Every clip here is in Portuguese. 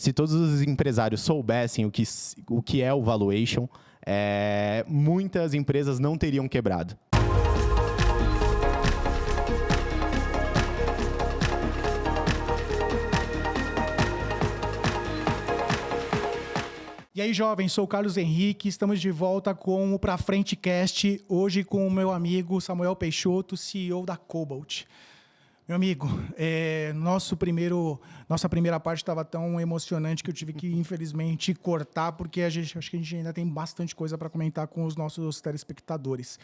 se todos os empresários soubessem o que é o valuation, muitas empresas não teriam quebrado. E aí, jovens, sou o Carlos Henrique, estamos de volta com o Pra Frente Cast, hoje com o meu amigo Samuel Peixoto, CEO da Cobalt. Meu amigo, nossa primeira parte estava tão emocionante que eu tive que, infelizmente, cortar, porque acho que a gente ainda tem bastante coisa para comentar com os nossos telespectadores.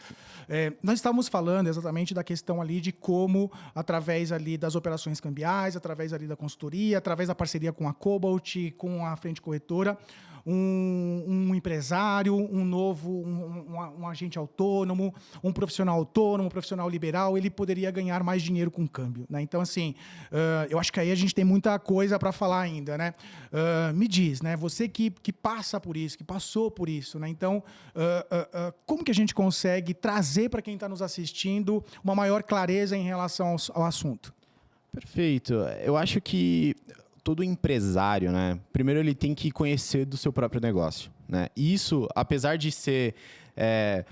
Nós estávamos falando exatamente da questão ali de como, através ali das operações cambiais, através ali da consultoria, através da parceria com a Cobalt, com a Frente Corretora, um empresário, um agente autônomo, um profissional liberal, ele poderia ganhar mais dinheiro com câmbio, né? Então, assim, eu acho que aí a gente tem muita coisa para falar ainda, né? Me diz, né? Você que passa por isso, que passou por isso, né? Então, como que a gente consegue trazer para quem está nos assistindo uma maior clareza em relação ao assunto? Perfeito. Eu acho que todo empresário, né? Primeiro ele tem que conhecer do seu próprio negócio, né? E isso, apesar de ser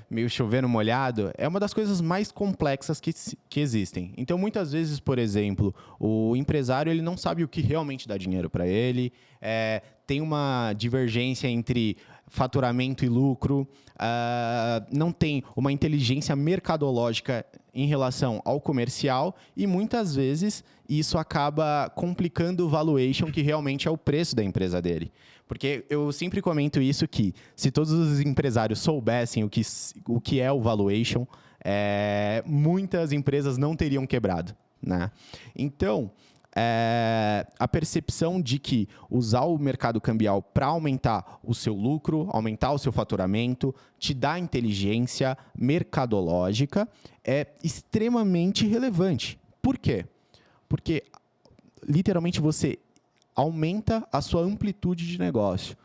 meio chovendo molhado, é uma das coisas mais complexas que existem. Então, muitas vezes, por exemplo, o empresário ele não sabe o que realmente dá dinheiro para ele, tem uma divergência entre faturamento e lucro, não tem uma inteligência mercadológica em relação ao comercial e muitas vezes isso acaba complicando o valuation, que realmente é o preço da empresa dele. Porque eu sempre comento isso, que se todos os empresários soubessem o que é o valuation, muitas empresas não teriam quebrado, né? Então, a percepção de que usar o mercado cambial para aumentar o seu lucro, aumentar o seu faturamento, te dá inteligência mercadológica, é extremamente relevante. Por quê? Porque, literalmente, você aumenta a sua amplitude de negócio,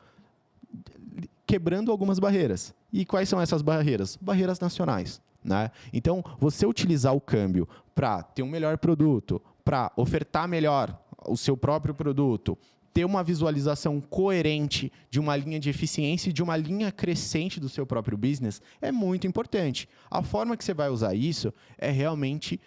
quebrando algumas barreiras. E quais são essas barreiras? Barreiras nacionais, né? Então, você utilizar o câmbio para ter um melhor produto, para ofertar melhor o seu próprio produto, ter uma visualização coerente de uma linha de eficiência e de uma linha crescente do seu próprio business é muito importante. A forma que você vai usar isso é realmente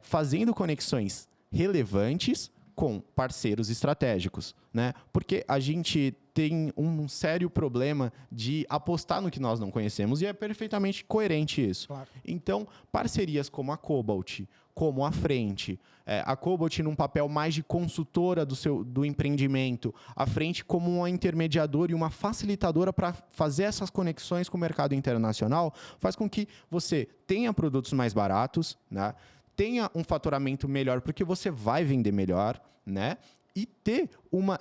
fazendo conexões relevantes com parceiros estratégicos, né? Porque a gente tem um sério problema de apostar no que nós não conhecemos e é perfeitamente coerente isso. Claro. Então, parcerias como a Cobalt, como a Frente, a Cobalt num papel mais de consultora do empreendimento, a Frente como uma intermediadora e uma facilitadora para fazer essas conexões com o mercado internacional, faz com que você tenha produtos mais baratos, né? Tenha um faturamento melhor, porque você vai vender melhor, né? E ter uma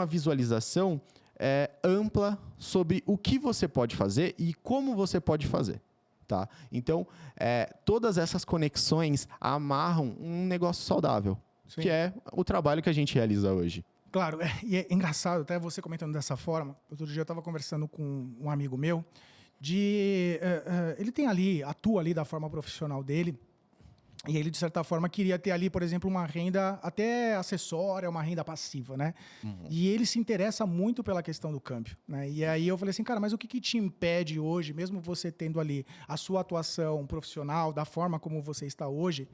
visualização ampla sobre o que você pode fazer e como você pode fazer, tá? Então, todas essas conexões amarram um negócio saudável, Sim. que é o trabalho que a gente realiza hoje. Claro, e é engraçado, até você comentando dessa forma. Outro dia eu estava conversando com um amigo meu, ele atua ali da forma profissional dele, e ele, de certa forma, queria ter ali, por exemplo, uma renda até acessória, uma renda passiva, né? Uhum. E ele se interessa muito pela questão do câmbio, né? E aí eu falei assim, cara, mas o que te impede hoje, mesmo você tendo ali a sua atuação profissional, da forma como você está hoje,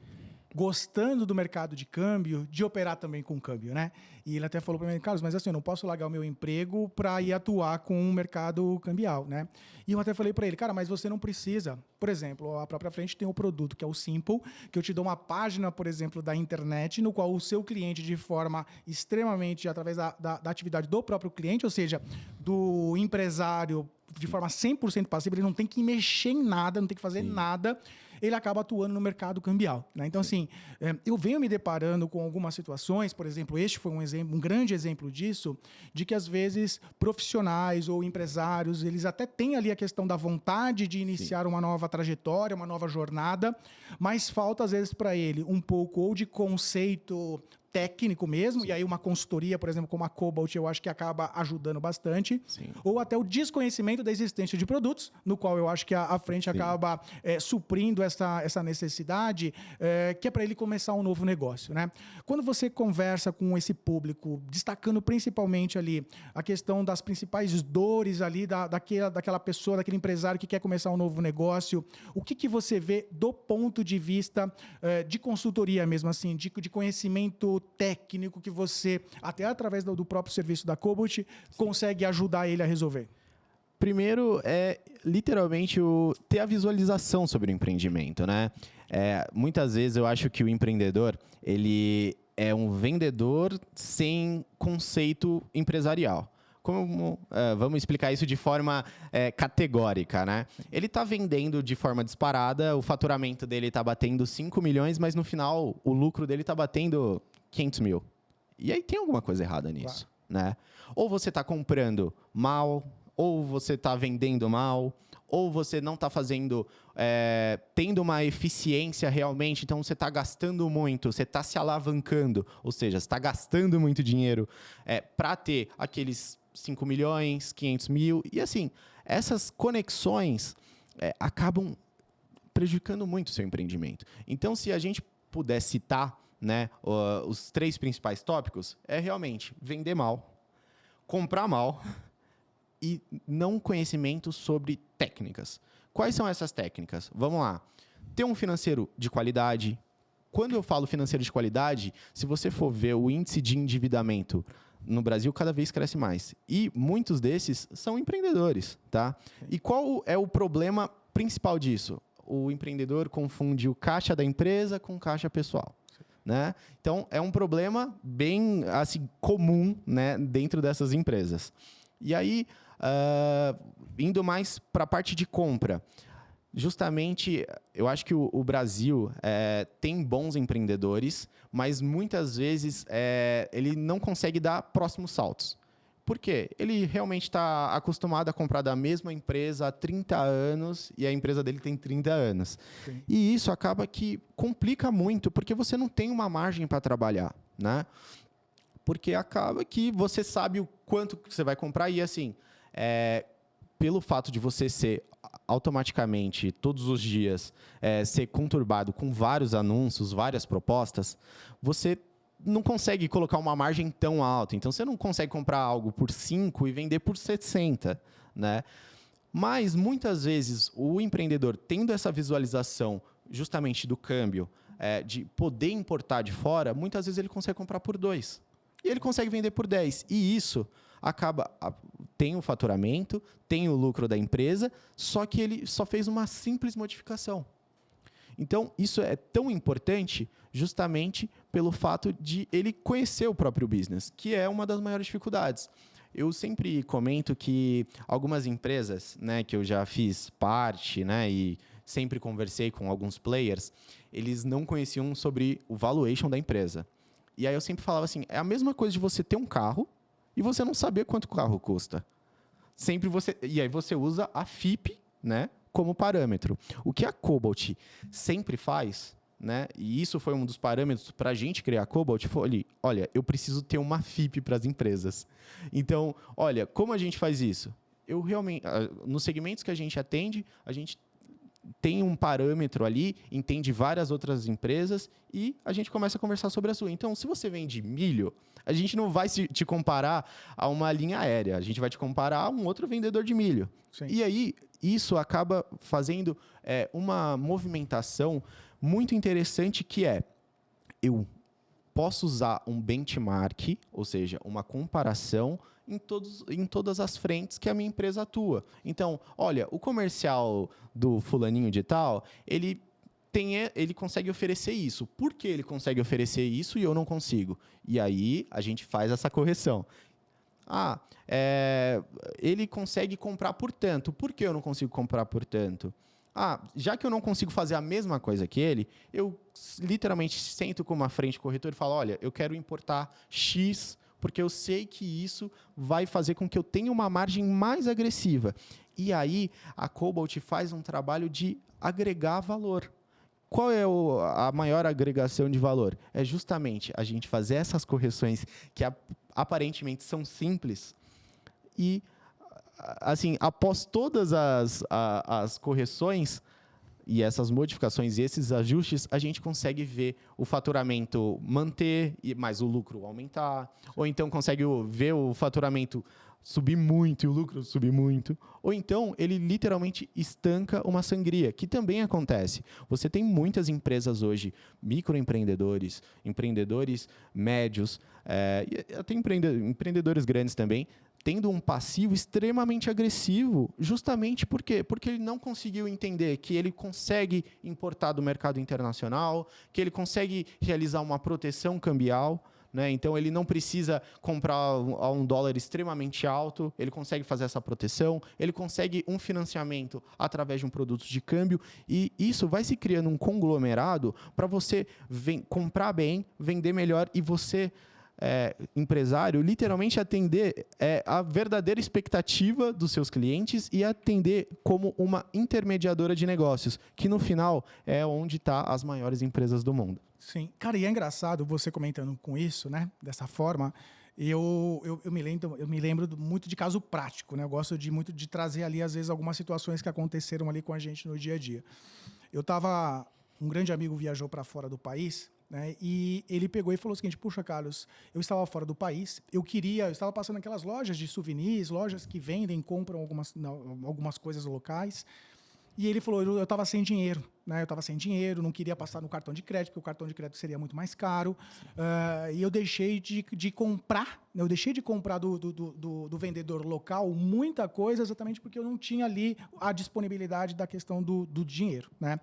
gostando do mercado de câmbio, de operar também com câmbio, né? E ele até falou para mim, Carlos, mas assim, eu não posso largar o meu emprego para ir atuar com o mercado cambial, né? E eu até falei para ele, cara, mas você não precisa. Por exemplo, a própria Frente tem um produto que é o Simple, que eu te dou uma página, por exemplo, da internet, no qual o seu cliente, de forma extremamente, através da atividade do próprio cliente, ou seja, do empresário, de forma 100% passiva, ele não tem que mexer em nada, não tem que fazer nada, ele acaba atuando no mercado cambial, né? Então, assim, eu venho me deparando com algumas situações, por exemplo, este foi um grande exemplo disso, de que às vezes profissionais ou empresários, eles até têm ali a questão da vontade de iniciar uma nova trajetória, uma nova jornada, mas falta às vezes para ele um pouco ou de conceito técnico mesmo, e aí uma consultoria, por exemplo, como a Cobalt, eu acho que acaba ajudando bastante. Sim. Ou até o desconhecimento da existência de produtos, no qual eu acho que a frente Sim. acaba suprindo essa necessidade, que é para ele começar um novo negócio, né? Quando você conversa com esse público, destacando principalmente ali a questão das principais dores ali daquela pessoa, daquele empresário que quer começar um novo negócio, o que você vê do ponto de vista de consultoria mesmo, assim, de conhecimento técnico que você, até através do próprio serviço da Cobalt, consegue ajudar ele a resolver? Primeiro é literalmente ter a visualização sobre o empreendimento, né? Muitas vezes eu acho que o empreendedor, ele é um vendedor sem conceito empresarial. Vamos explicar isso de forma categórica, né? Ele está vendendo de forma disparada, o faturamento dele está batendo 5 milhões, mas no final o lucro dele está batendo 500 mil. E aí tem alguma coisa errada nisso, né? Ou você está comprando mal, ou você está vendendo mal, ou você não está fazendo, tendo uma eficiência realmente, então você está gastando muito, você está se alavancando, ou seja, você está gastando muito dinheiro para ter aqueles 5 milhões, 500 mil, e assim, essas conexões acabam prejudicando muito o seu empreendimento. Então, se a gente puder citar, né, os 3 principais tópicos, é realmente vender mal, comprar mal e não conhecimento sobre técnicas. Quais são essas técnicas? Vamos lá. Ter um financeiro de qualidade. Quando eu falo financeiro de qualidade, se você for ver o índice de endividamento no Brasil, cada vez cresce mais. E muitos desses são empreendedores, tá? E qual é o problema principal disso? O empreendedor confunde o caixa da empresa com o caixa pessoal. Né? Então, é um problema bem assim, comum, né, dentro dessas empresas. E aí, indo mais para a parte de compra, justamente, eu acho que o Brasil tem bons empreendedores, mas muitas vezes ele não consegue dar próximos saltos. Por quê? Ele realmente está acostumado a comprar da mesma empresa há 30 anos e a empresa dele tem 30 anos. Sim. E isso acaba que complica muito, porque você não tem uma margem para trabalhar, né? Porque acaba que você sabe o quanto que você vai comprar e, assim, pelo fato de você ser automaticamente, todos os dias, ser conturbado com vários anúncios, várias propostas, você não consegue colocar uma margem tão alta. Então, você não consegue comprar algo por 5 e vender por 60, né? Mas, muitas vezes, o empreendedor, tendo essa visualização justamente do câmbio, de poder importar de fora, muitas vezes ele consegue comprar por 2. E ele consegue vender por 10. E isso tem o faturamento, tem o lucro da empresa, só que ele só fez uma simples modificação. Então, isso é tão importante justamente pelo fato de ele conhecer o próprio business, que é uma das maiores dificuldades. Eu sempre comento que algumas empresas, né, que eu já fiz parte, né, e sempre conversei com alguns players, eles não conheciam sobre o valuation da empresa. E aí eu sempre falava assim, é a mesma coisa de você ter um carro e você não saber quanto o carro custa. E aí você usa a FIP, né, como parâmetro. O que a Cobalt sempre faz, né, e isso foi um dos parâmetros para a gente criar a Cobalt, foi, olha, eu preciso ter uma FIP para as empresas. Então, olha, como a gente faz isso? Eu realmente, nos segmentos que a gente atende, a gente tem um parâmetro ali, entende várias outras empresas e a gente começa a conversar sobre a sua. Então, se você vende milho, a gente não vai te comparar a uma linha aérea, a gente vai te comparar a um outro vendedor de milho. Sim. E aí, isso acaba fazendo uma movimentação muito interessante que eu posso usar um benchmark, ou seja, uma comparação em todas as frentes que a minha empresa atua. Então, olha, o comercial do fulaninho de tal, ele consegue oferecer isso. Por que ele consegue oferecer isso e eu não consigo? E aí, a gente faz essa correção. Ele consegue comprar por tanto. Por que eu não consigo comprar por tanto? Já que eu não consigo fazer a mesma coisa que ele, eu literalmente sento com uma frente corretora e falo, olha, eu quero importar X, porque eu sei que isso vai fazer com que eu tenha uma margem mais agressiva. E aí, a Cobalt faz um trabalho de agregar valor. qual é a maior agregação de valor? É justamente a gente fazer essas correções que aparentemente são simples e, assim, após todas as correções e essas modificações e esses ajustes, a gente consegue ver o faturamento manter, mas o lucro aumentar. Ou então consegue ver o faturamento subir muito e o lucro subir muito. Ou então ele literalmente estanca uma sangria, que também acontece. Você tem muitas empresas hoje, microempreendedores, empreendedores médios, e até empreendedores grandes também, tendo um passivo extremamente agressivo, justamente por quê? Porque ele não conseguiu entender que ele consegue importar do mercado internacional, que ele consegue realizar uma proteção cambial, né? Então, ele não precisa comprar a um dólar extremamente alto, ele consegue fazer essa proteção, ele consegue um financiamento através de um produto de câmbio, e isso vai se criando um conglomerado para você comprar bem, vender melhor e você... empresário, literalmente atender a verdadeira expectativa dos seus clientes e atender como uma intermediadora de negócios, que no final é onde está as maiores empresas do mundo. Sim. Cara, e é engraçado você comentando com isso, né? Dessa forma, eu me lembro muito de caso prático, né? Eu gosto muito de trazer ali, às vezes, algumas situações que aconteceram ali com a gente no dia a dia. Um grande amigo viajou para fora do país, né? E ele pegou e falou o seguinte: puxa, Carlos, eu estava fora do país, eu estava passando aquelas lojas de souvenirs, lojas que vendem, compram algumas coisas locais. E ele falou, eu estava sem dinheiro, né? Eu estava sem dinheiro, não queria passar no cartão de crédito, porque o cartão de crédito seria muito mais caro. E eu deixei de comprar, né? Eu deixei de comprar do vendedor local muita coisa, exatamente porque eu não tinha ali a disponibilidade da questão do dinheiro, né?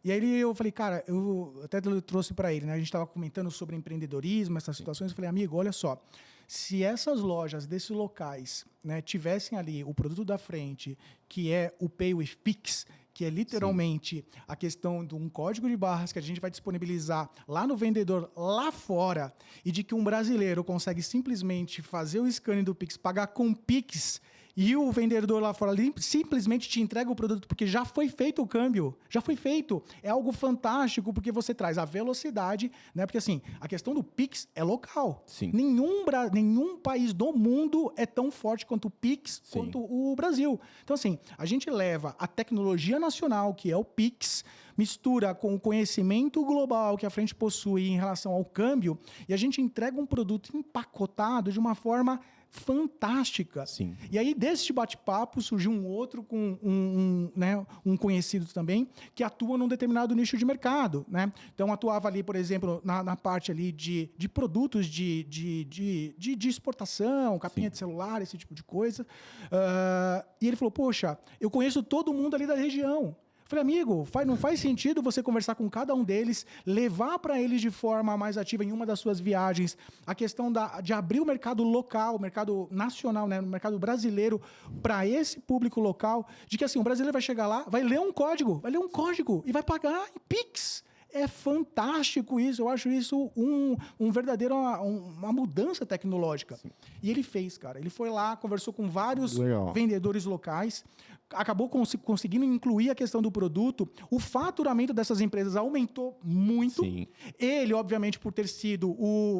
E aí eu falei, cara, eu até trouxe para ele, né? A gente estava comentando sobre empreendedorismo, essas situações. Eu falei, amigo, olha só, se essas lojas desses locais, né, tivessem ali o produto da frente, que é o Pay with Pix, que é literalmente a questão de um código de barras que a gente vai disponibilizar lá no vendedor, lá fora, e de que um brasileiro consegue simplesmente fazer o scanning do Pix, pagar com Pix, e o vendedor lá fora simplesmente te entrega o produto, porque já foi feito o câmbio, já foi feito. É algo fantástico, porque você traz a velocidade, né? Porque assim, a questão do Pix é local. Sim. Nenhum país do mundo é tão forte quanto o Pix, Sim. quanto o Brasil. Então assim, a gente leva a tecnologia nacional, que é o Pix, mistura com o conhecimento global que a frente possui em relação ao câmbio, e a gente entrega um produto empacotado de uma forma fantástica. Sim. E aí, desse bate-papo, surgiu um outro com um conhecido também, que atua num determinado nicho de mercado, né? Então, atuava ali, por exemplo, na parte ali de produtos de exportação, capinha Sim. de celular, esse tipo de coisa. E ele falou, poxa, eu conheço todo mundo ali da região. Falei, amigo, não faz sentido você conversar com cada um deles, levar para eles de forma mais ativa em uma das suas viagens a questão de abrir o mercado local, o mercado nacional, né, o mercado brasileiro, para esse público local, de que assim, o brasileiro vai chegar lá, vai ler um código e vai pagar em Pix. É fantástico isso, eu acho isso um verdadeiro, uma mudança tecnológica. Sim. E ele fez, cara. Ele foi lá, conversou com vários vendedores locais, acabou conseguindo incluir a questão do produto. O faturamento dessas empresas aumentou muito. Sim. Ele, obviamente, por ter sido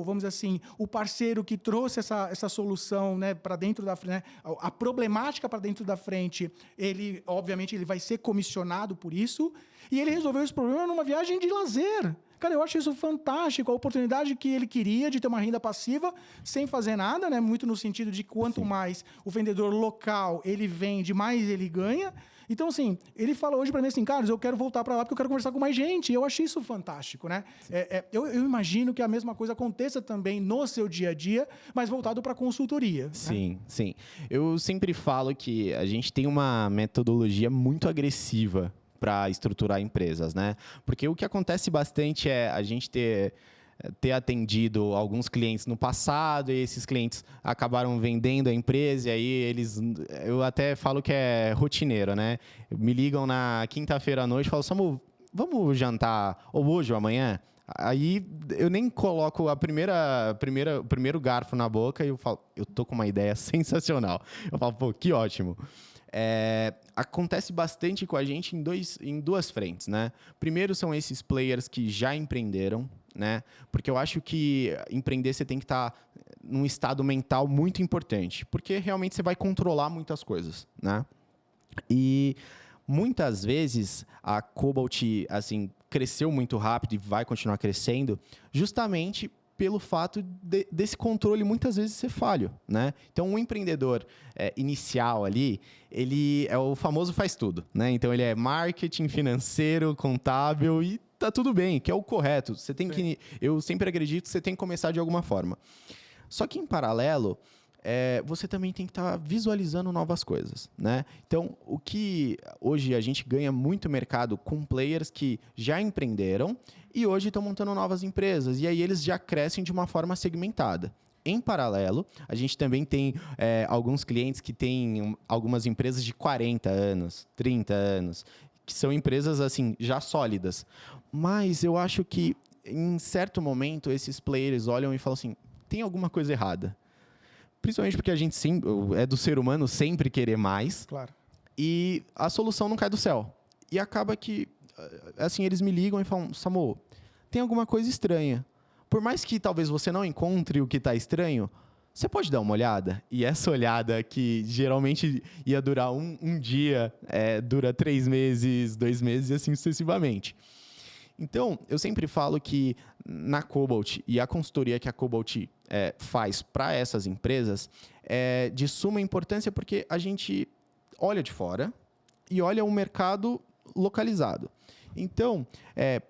vamos dizer assim, o parceiro que trouxe essa solução, né, para dentro da frente, né, a problemática para dentro da frente, ele, obviamente, ele vai ser comissionado por isso. E ele resolveu esse problema numa viagem de lazer. Cara, eu acho isso fantástico, a oportunidade que ele queria de ter uma renda passiva sem fazer nada, né? Muito no sentido de quanto mais o vendedor local ele vende, mais ele ganha. Então, assim, ele fala hoje para mim assim, Carlos, eu quero voltar para lá porque eu quero conversar com mais gente. Eu achei isso fantástico, né? Eu imagino que a mesma coisa aconteça também no seu dia a dia, mas voltado para consultoria. Sim, né? Sim. Eu sempre falo que a gente tem uma metodologia muito agressiva para estruturar empresas, né? Porque o que acontece bastante é a gente ter atendido alguns clientes no passado e esses clientes acabaram vendendo a empresa e aí eu até falo que é rotineiro, né? Me ligam na quinta-feira à noite e falam, Samu, vamos jantar ou hoje ou amanhã? Aí eu nem coloco o primeiro garfo na boca e eu falo, eu tô com uma ideia sensacional. Eu falo, pô, que ótimo. acontece bastante com a gente em duas frentes, né? Primeiro são esses players que já empreenderam, né? Porque eu acho que empreender você tem que estar num estado mental muito importante, porque realmente você vai controlar muitas coisas, né? E muitas vezes a Cobalt assim cresceu muito rápido e vai continuar crescendo, justamente pelo fato desse controle muitas vezes ser falho, né? Então, um empreendedor inicial ali, ele é o famoso faz tudo, né? Então, ele é marketing, financeiro, contábil e tá tudo bem, que é o correto. Você tem que, eu sempre acredito que você tem que começar de alguma forma. Só que, em paralelo, você também tem que estar visualizando novas coisas, né? Então, o que hoje a gente ganha muito mercado com players que já empreenderam e hoje estão montando novas empresas. E aí eles já crescem de uma forma segmentada. Em paralelo, a gente também tem alguns clientes que têm algumas empresas de 40 anos, 30 anos, que são empresas assim já sólidas. Mas eu acho que, em certo momento, esses players olham e falam assim, tem alguma coisa errada. Principalmente porque a gente é do ser humano sempre querer mais. Claro. E a solução não cai do céu. E acaba que, assim, eles me ligam e falam, Samuel, tem alguma coisa estranha. Por mais que talvez você não encontre o que está estranho, você pode dar uma olhada? E essa olhada que geralmente ia durar um dia, dura 3 meses, 2 meses e assim sucessivamente. Então, eu sempre falo que na Cobalt e a consultoria que a Cobalt faz para essas empresas é de suma importância porque a gente olha de fora e olha o mercado localizado. Então,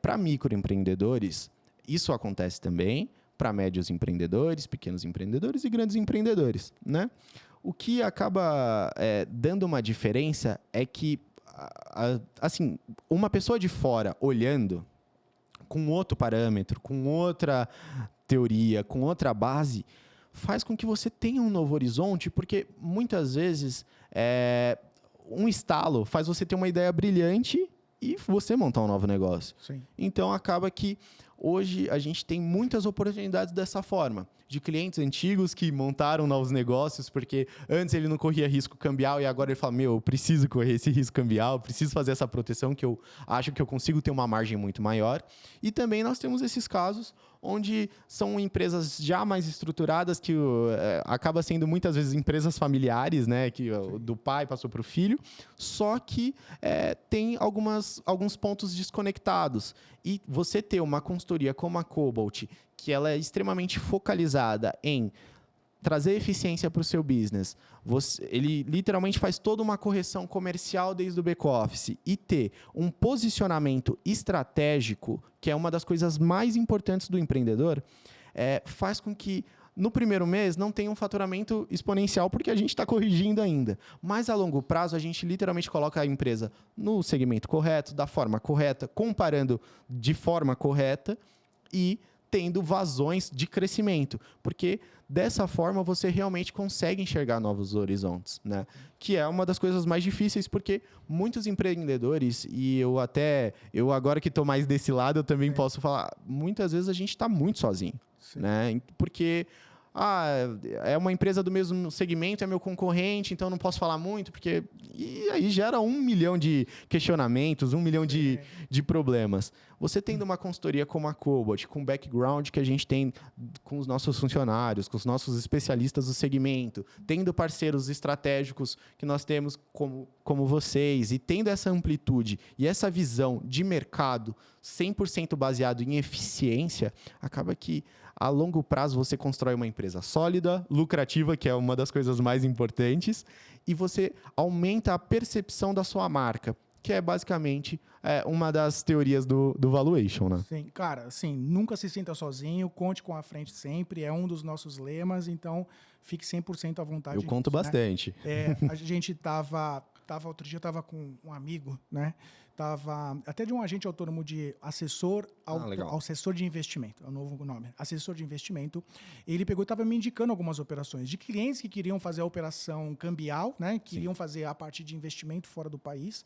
para microempreendedores, isso acontece também, para médios empreendedores, pequenos empreendedores e grandes empreendedores, né? O que acaba dando uma diferença é que, assim, uma pessoa de fora olhando com outro parâmetro, com outra teoria, com outra base, faz com que você tenha um novo horizonte, porque muitas vezes um estalo faz você ter uma ideia brilhante e você montar um novo negócio. Sim. Então, acaba que hoje a gente tem muitas oportunidades dessa forma, de clientes antigos que montaram novos negócios, porque antes ele não corria risco cambial e agora ele fala, eu preciso correr esse risco cambial, preciso fazer essa proteção que eu acho que eu consigo ter uma margem muito maior. E também nós temos esses casos onde são empresas já mais estruturadas, que acaba sendo muitas vezes empresas familiares, né, que do pai passou para o filho, só que tem alguns pontos desconectados. E você ter uma consultoria como a Cobalt, que ela é extremamente focalizada em trazer eficiência para o seu business, ele literalmente faz toda uma correção comercial desde o back-office e ter um posicionamento estratégico, que é uma das coisas mais importantes do empreendedor, faz com que no primeiro mês não tenha um faturamento exponencial, porque a gente está corrigindo ainda. Mas a longo prazo, a gente literalmente coloca a empresa no segmento correto, da forma correta, comparando de forma correta e tendo vazões de crescimento, porque dessa forma você realmente consegue enxergar novos horizontes, né? Que é uma das coisas mais difíceis, porque muitos empreendedores, e eu agora que estou mais desse lado, eu também posso falar, muitas vezes a gente está muito sozinho, né? Porque é uma empresa do mesmo segmento, é meu concorrente, então não posso falar muito, porque e aí gera 1 milhão de questionamentos, 1 milhão de problemas. Você tendo uma consultoria como a Cobalt, com o background que a gente tem com os nossos funcionários, com os nossos especialistas do segmento, tendo parceiros estratégicos que nós temos como vocês, e tendo essa amplitude e essa visão de mercado 100% baseado em eficiência, acaba que a longo prazo você constrói uma empresa sólida, lucrativa, que é uma das coisas mais importantes, e você aumenta a percepção da sua marca, que é basicamente uma das teorias do valuation, né? Sim, cara, assim, nunca se sinta sozinho, conte com a frente sempre, é um dos nossos lemas, então fique 100% à vontade. Eu conto bastante. A gente outro dia eu estava com um amigo, né? Até de um agente autônomo de assessor de investimento, é o novo nome, assessor de investimento. Ele pegou e estava me indicando algumas operações de clientes que queriam fazer a operação cambial, né? Queriam fazer a parte de investimento fora do país,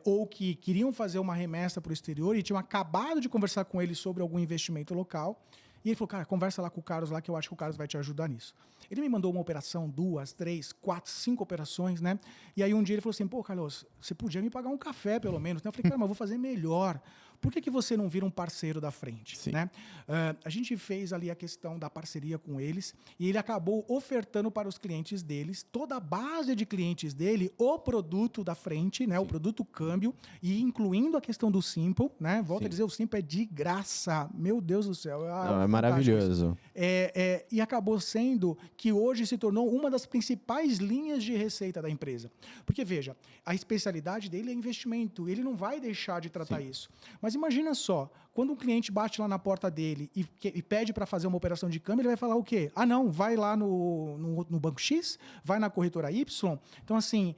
ou que queriam fazer uma remessa para o exterior e tinham acabado de conversar com ele sobre algum investimento local. E ele falou, cara, conversa lá com o Carlos lá, que eu acho que o Carlos vai te ajudar nisso. Ele me mandou uma operação, 2, 3, 4, 5 operações, né? E aí um dia ele falou assim, pô, Carlos, você podia me pagar um café, pelo menos. Eu falei, cara, mas eu vou fazer melhor. Por que você não vira um parceiro da frente? Né? A gente fez ali a questão da parceria com eles e ele acabou ofertando para os clientes deles, toda a base de clientes dele, o produto da frente, né? O produto câmbio, e incluindo a questão do Simple, né? Volto a dizer, o Simple é de graça. Meu Deus do céu. Não, é maravilhoso. E acabou sendo que hoje se tornou uma das principais linhas de receita da empresa. Porque, veja, a especialidade dele é investimento, ele não vai deixar de tratar isso. Mas imagina só, quando um cliente bate lá na porta dele e pede para fazer uma operação de câmbio, ele vai falar o quê? Ah, não, vai lá no Banco X, vai na corretora Y. Então, assim,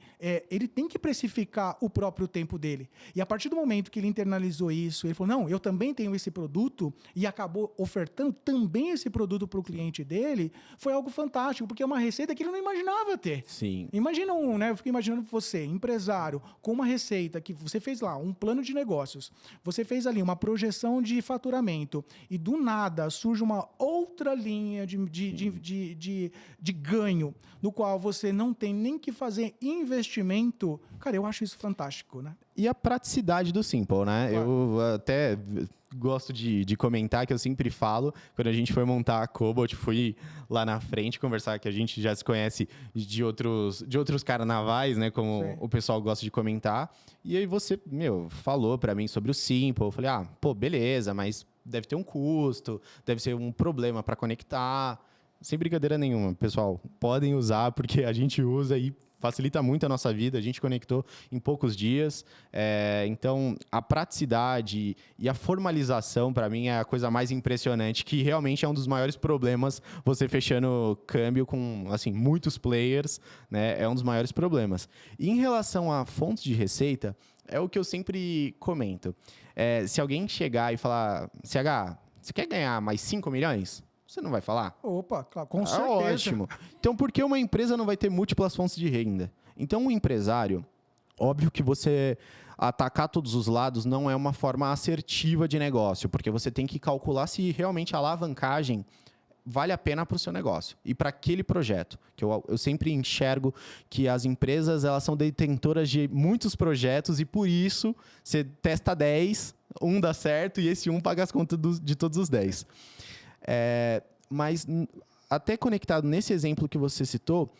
ele tem que precificar o próprio tempo dele. E a partir do momento que ele internalizou isso, ele falou, não, eu também tenho esse produto, e acabou ofertando também esse produto para o cliente dele, foi algo fantástico, porque é uma receita que ele não imaginava ter. Sim. Imagina eu fico imaginando você, empresário, com uma receita que você fez lá, um plano de negócios, você fez ali uma projeção de faturamento e do nada surge uma outra linha de ganho, no qual você não tem nem que fazer investimento. Cara, eu acho isso fantástico, né? E a praticidade do Simple, né? Claro. Eu até gosto de comentar que eu sempre falo, quando a gente foi montar a Cobalt, fui lá na frente conversar, que a gente já se conhece de outros carnavais, né? Como Sim. o pessoal gosta de comentar. E aí você, falou pra mim sobre o Simple. Eu falei, beleza, mas deve ter um custo, deve ser um problema para conectar. Sem brincadeira nenhuma, pessoal. Podem usar, porque a gente usa e facilita muito a nossa vida. A gente conectou em poucos dias. Então, a praticidade e a formalização, para mim, é a coisa mais impressionante, que realmente é um dos maiores problemas. Você fechando câmbio com assim, muitos players, né, é um dos maiores problemas. E em relação a fontes de receita, é o que eu sempre comento. Se alguém chegar e falar, CH, você quer ganhar mais 5 milhões? Você não vai falar? Opa, claro, com certeza. Ótimo. Então, por que uma empresa não vai ter múltiplas fontes de renda? Então, um empresário, óbvio que você atacar todos os lados não é uma forma assertiva de negócio, porque você tem que calcular se realmente a alavancagem vale a pena para o seu negócio e para aquele projeto. Que eu sempre enxergo que as empresas elas são detentoras de muitos projetos e, por isso, você testa 10, um dá certo e esse um paga as contas de todos os 10. Mas até conectado nesse exemplo que você citou,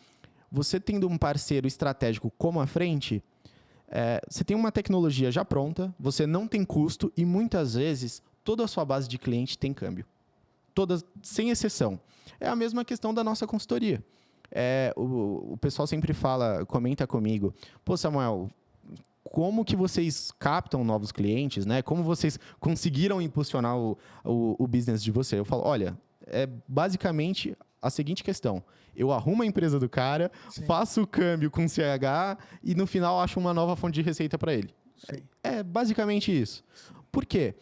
você tendo um parceiro estratégico como a frente, você tem uma tecnologia já pronta, você não tem custo e muitas vezes toda a sua base de cliente tem câmbio. Todas, sem exceção. É a mesma questão da nossa consultoria. O pessoal sempre comenta comigo, pô, Samuel, como que vocês captam novos clientes, né? Como vocês conseguiram impulsionar o business de você? Eu falo, olha, é basicamente a seguinte questão. Eu arrumo a empresa do cara, Sim. faço o câmbio com CH e no final acho uma nova fonte de receita para ele. Sim. É basicamente isso. Por quê?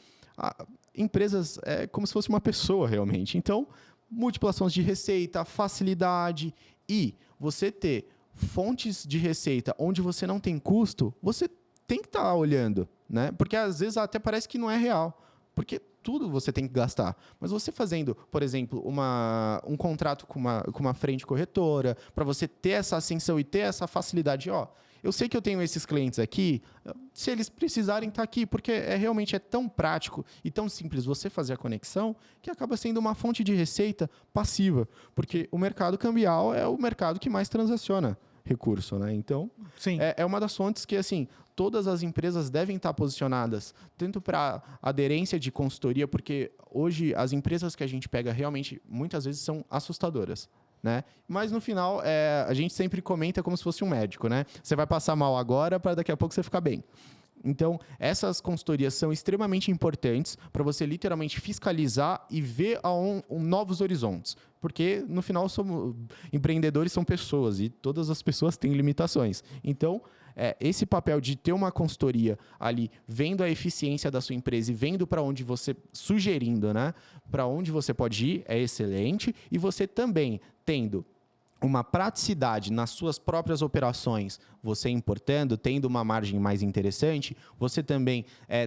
Empresas é como se fosse uma pessoa realmente. Então, múltiplas fontes de receita, facilidade e você ter fontes de receita onde você não tem custo, você tem que estar olhando, né? Porque às vezes até parece que não é real, porque tudo você tem que gastar. Mas você fazendo, por exemplo, um contrato com uma frente corretora, para você ter essa ascensão e ter essa facilidade, eu sei que eu tenho esses clientes aqui, se eles precisarem estar aqui, porque realmente é tão prático e tão simples você fazer a conexão, que acaba sendo uma fonte de receita passiva, porque o mercado cambial é o mercado que mais transaciona recurso, né? Então, Sim. é uma das fontes que, assim, todas as empresas devem estar posicionadas, tanto para aderência de consultoria, porque hoje as empresas que a gente pega realmente, muitas vezes, são assustadoras. Né? Mas no final, a gente sempre comenta como se fosse um médico, né? Você vai passar mal agora para daqui a pouco você ficar bem. Então, essas consultorias são extremamente importantes para você literalmente fiscalizar e ver novos horizontes. Porque, no final, empreendedores são pessoas e todas as pessoas têm limitações. Então, esse papel de ter uma consultoria ali, vendo a eficiência da sua empresa e vendo para onde você, sugerindo, né, para onde você pode ir, é excelente. E você também tendo uma praticidade nas suas próprias operações, você importando, tendo uma margem mais interessante, você também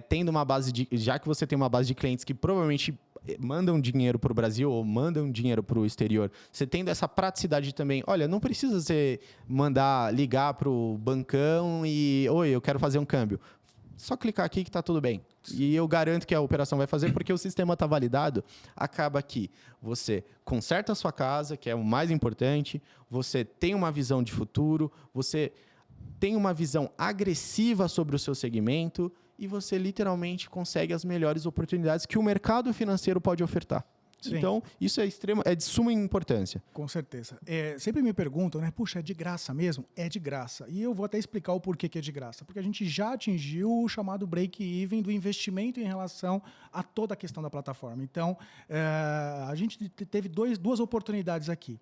tendo uma base já que você tem uma base de clientes que provavelmente mandam dinheiro para o Brasil ou mandam dinheiro para o exterior, você tendo essa praticidade também, olha, não precisa você ligar para o bancão e, oi, eu quero fazer um câmbio. Só clicar aqui que está tudo bem. E eu garanto que a operação vai fazer, porque o sistema está validado. Acaba que você conserta a sua casa, que é o mais importante, você tem uma visão de futuro, você tem uma visão agressiva sobre o seu segmento e você literalmente consegue as melhores oportunidades que o mercado financeiro pode ofertar. Sim. Então, isso é de suma importância. Com certeza. Sempre me perguntam, né? Puxa, é de graça mesmo? É de graça. E eu vou até explicar o porquê que é de graça. Porque a gente já atingiu o chamado break-even do investimento em relação a toda a questão da plataforma. Então, a gente teve duas oportunidades aqui.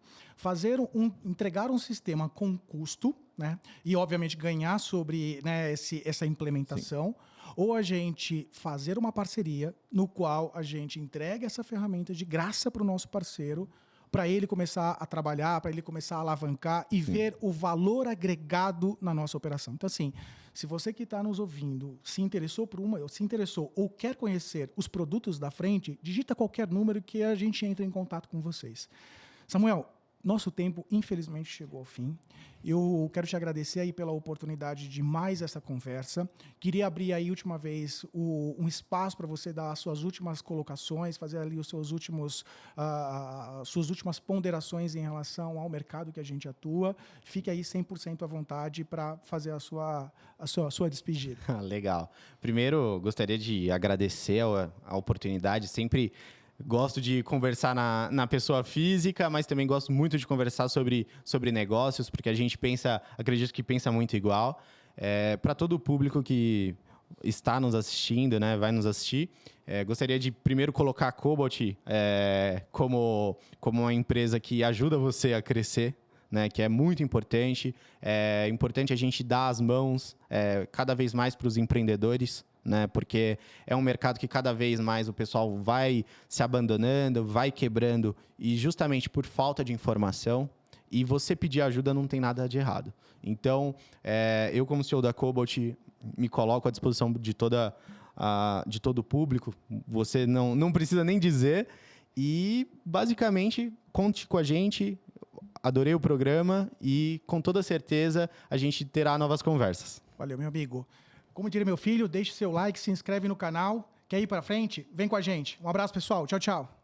Entregar um sistema com custo, né? E, obviamente, ganhar sobre, né, essa implementação. Sim. Ou a gente fazer uma parceria no qual a gente entrega essa ferramenta de graça para o nosso parceiro, para ele começar a trabalhar, para ele começar a alavancar e Sim. ver o valor agregado na nossa operação. Então, assim, se você que está nos ouvindo se interessou ou quer conhecer os produtos da frente, digita qualquer número que a gente entra em contato com vocês. Samuel, nosso tempo, infelizmente, chegou ao fim. Eu quero te agradecer aí pela oportunidade de mais essa conversa. Queria abrir aí, última vez, um espaço para você dar as suas últimas colocações, fazer ali os seus suas últimas ponderações em relação ao mercado que a gente atua. Fique aí 100% à vontade para fazer a sua despedida. Legal. Primeiro, gostaria de agradecer a oportunidade. Sempre gosto de conversar na pessoa física, mas também gosto muito de conversar sobre negócios, porque a gente acredito que pensa muito igual. Para todo o público que está nos assistindo, né, vai nos assistir, gostaria de primeiro colocar a Cobalt como uma empresa que ajuda você a crescer, né, que é muito importante. É importante a gente dar as mãos cada vez mais para os empreendedores, né, porque é um mercado que cada vez mais o pessoal vai se abandonando, vai quebrando, e justamente por falta de informação, e você pedir ajuda não tem nada de errado. Então, eu como CEO da Cobalt me coloco à disposição de todo o público, você não precisa nem dizer, e basicamente conte com a gente. Adorei o programa e com toda certeza a gente terá novas conversas. Valeu, meu amigo. Como diria meu filho, deixe seu like, se inscreve no canal. Quer ir para frente? Vem com a gente. Um abraço, pessoal. Tchau, tchau.